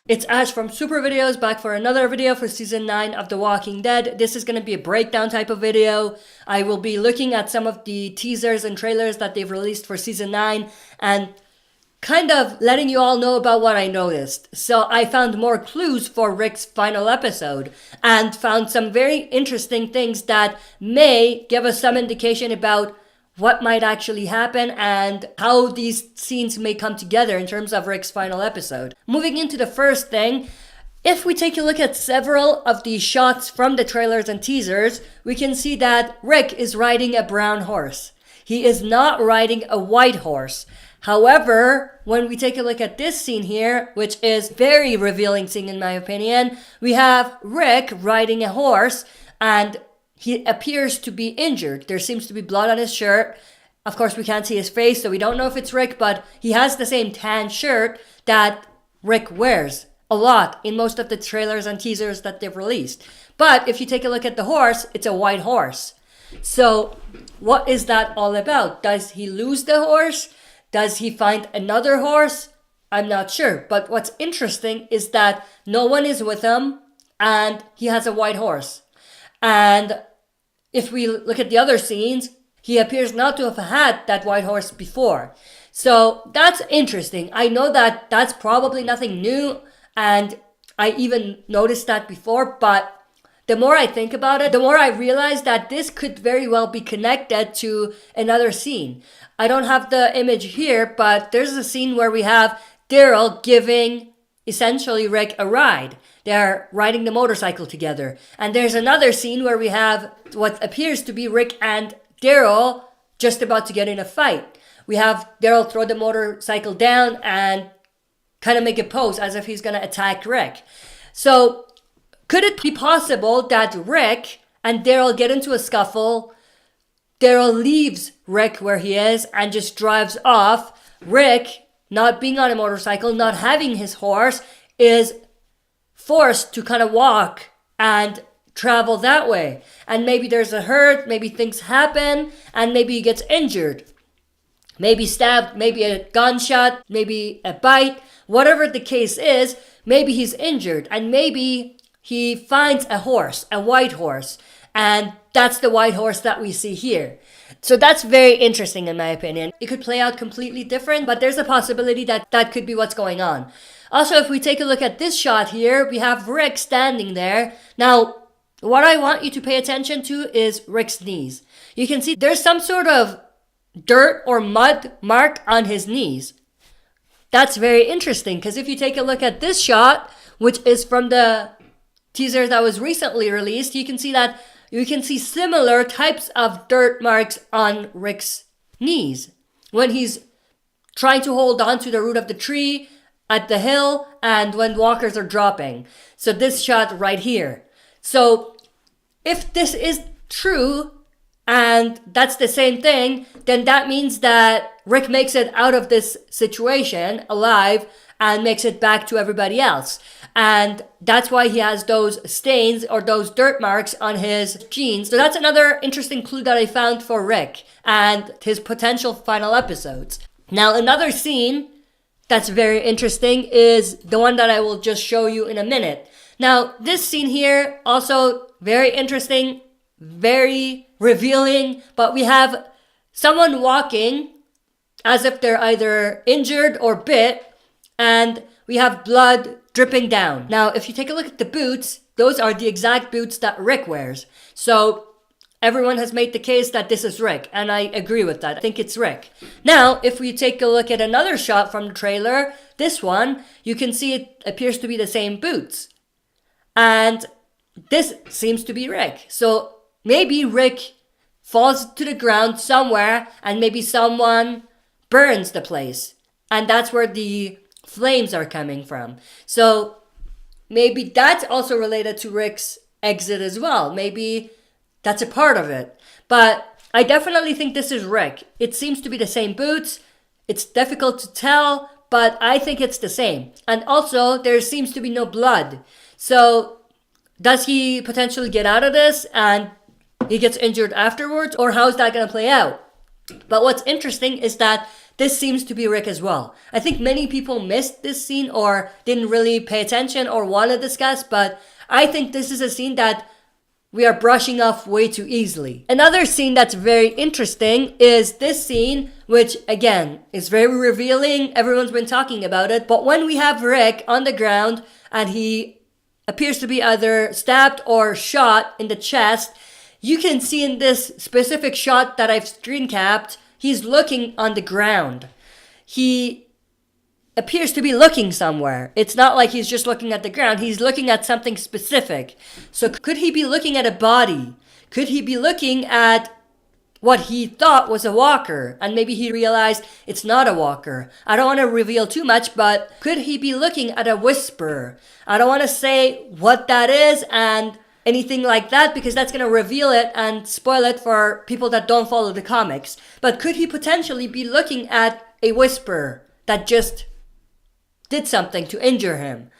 It's Ash from Super Videos, back for another video for Season 9 of The Walking Dead. This is going to be a breakdown type of video. I will be looking at some of the teasers and trailers that they've released for Season 9 and kind of letting you all know about what I noticed. So I found more clues for Rick's final episode and found some very interesting things that may give us some indication about what might actually happen and how these scenes may come together in terms of Rick's final episode. Moving into the first thing, if we take a look at several of the shots from the trailers and teasers, we can see that Rick is riding a brown horse. He is not riding a white horse. However, when we take a look at this scene here, which is very revealing scene in my opinion, we have Rick riding a horse and he appears to be injured. There seems to be blood on his shirt. Of course, we can't see his face, so we don't know if it's Rick, but he has the same tan shirt that Rick wears a lot in most of the trailers and teasers that they've released. But if you take a look at the horse, it's a white horse. So what is that all about? Does he lose the horse? Does he find another horse? I'm not sure. But what's interesting is that no one is with him and he has a white horse. And if we look at the other scenes, he appears not to have had that white horse before. So that's interesting. I know that that's probably nothing new, and I even noticed that before, but the more I think about it, the more I realize that this could very well be connected to another scene. I don't have the image here, but there's a scene where we have Daryl giving essentially Rick a ride. They're riding the motorcycle together. And there's another scene where we have what appears to be Rick and Daryl just about to get in a fight. We have Daryl throw the motorcycle down and kind of make a pose as if he's going to attack Rick. So could it be possible that Rick and Daryl get into a scuffle? Daryl leaves Rick where he is and just drives off. Rick, not being on a motorcycle, not having his horse, is forced to kind of walk and travel that way. And maybe there's a hurt, maybe things happen, and maybe he gets injured. Maybe stabbed, maybe a gunshot, maybe a bite. Whatever the case is, maybe he's injured. And maybe he finds a horse, a white horse. And that's the white horse that we see here. So that's very interesting in my opinion. It could play out completely different, but there's a possibility that that could be what's going on. Also, if we take a look at this shot here, we have Rick standing there. Now, what I want you to pay attention to is Rick's knees. You can see there's some sort of dirt or mud mark on his knees. That's very interesting because if you take a look at this shot, which is from the teaser that was recently released, you can see similar types of dirt marks on Rick's knees when he's trying to hold on to the root of the tree at the hill and when walkers are dropping. So this shot right here. So if this is true and that's the same thing, then that means that Rick makes it out of this situation alive and makes it back to everybody else. And that's why he has those stains or those dirt marks on his jeans. So that's another interesting clue that I found for Rick and his potential final episodes. Now, another scene that's very interesting is the one that I will just show you in a minute. Now, this scene here, also very interesting, very revealing, but we have someone walking as if they're either injured or bit, and we have blood dripping down. Now, if you take a look at the boots, those are the exact boots that Rick wears. So everyone has made the case that this is Rick, and I agree with that. I think it's Rick. Now, if we take a look at another shot from the trailer, this one, you can see it appears to be the same boots. And this seems to be Rick. So maybe Rick falls to the ground somewhere and maybe someone burns the place. And that's where the flames are coming from. So maybe that's also related to Rick's exit as well. Maybe that's a part of it. But I definitely think this is Rick. It seems to be the same boots. It's difficult to tell, but I think it's the same. And also, there seems to be no blood. So does he potentially get out of this and he gets injured afterwards? Or how's that going to play out? But what's interesting is that this seems to be Rick as well. I think many people missed this scene or didn't really pay attention or want to discuss, but I think this is a scene that we are brushing off way too easily. Another scene that's very interesting is this scene, which again is very revealing. Everyone's been talking about it. But when we have Rick on the ground and he appears to be either stabbed or shot in the chest, you can see in this specific shot that I've screen capped, he's looking on the ground. He appears to be looking somewhere. It's not like he's just looking at the ground. He's looking at something specific. So could he be looking at a body? Could he be looking at what he thought was a walker? And maybe he realized it's not a walker. I don't want to reveal too much, but could he be looking at a whisperer? I don't want to say what that is and anything like that because that's going to reveal it and spoil it for people that don't follow the comics. But could he potentially be looking at a whisperer that just did something to injure him?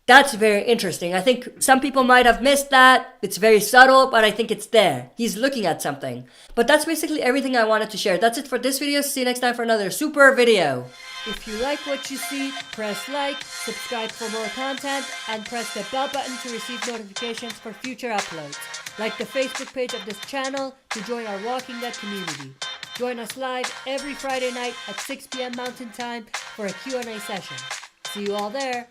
That's very interesting. I think some people might have missed that. It's very subtle, but I think it's there. He's looking at something. But that's basically everything I wanted to share. That's it for this video. See you next time for another super video. If you like what you see, press like, subscribe for more content, and press the bell button to receive notifications for future uploads. Like the Facebook page of this channel to join our Walking Dead community. Join us live every Friday night at 6 p.m. Mountain Time for a Q&A session. See you all there.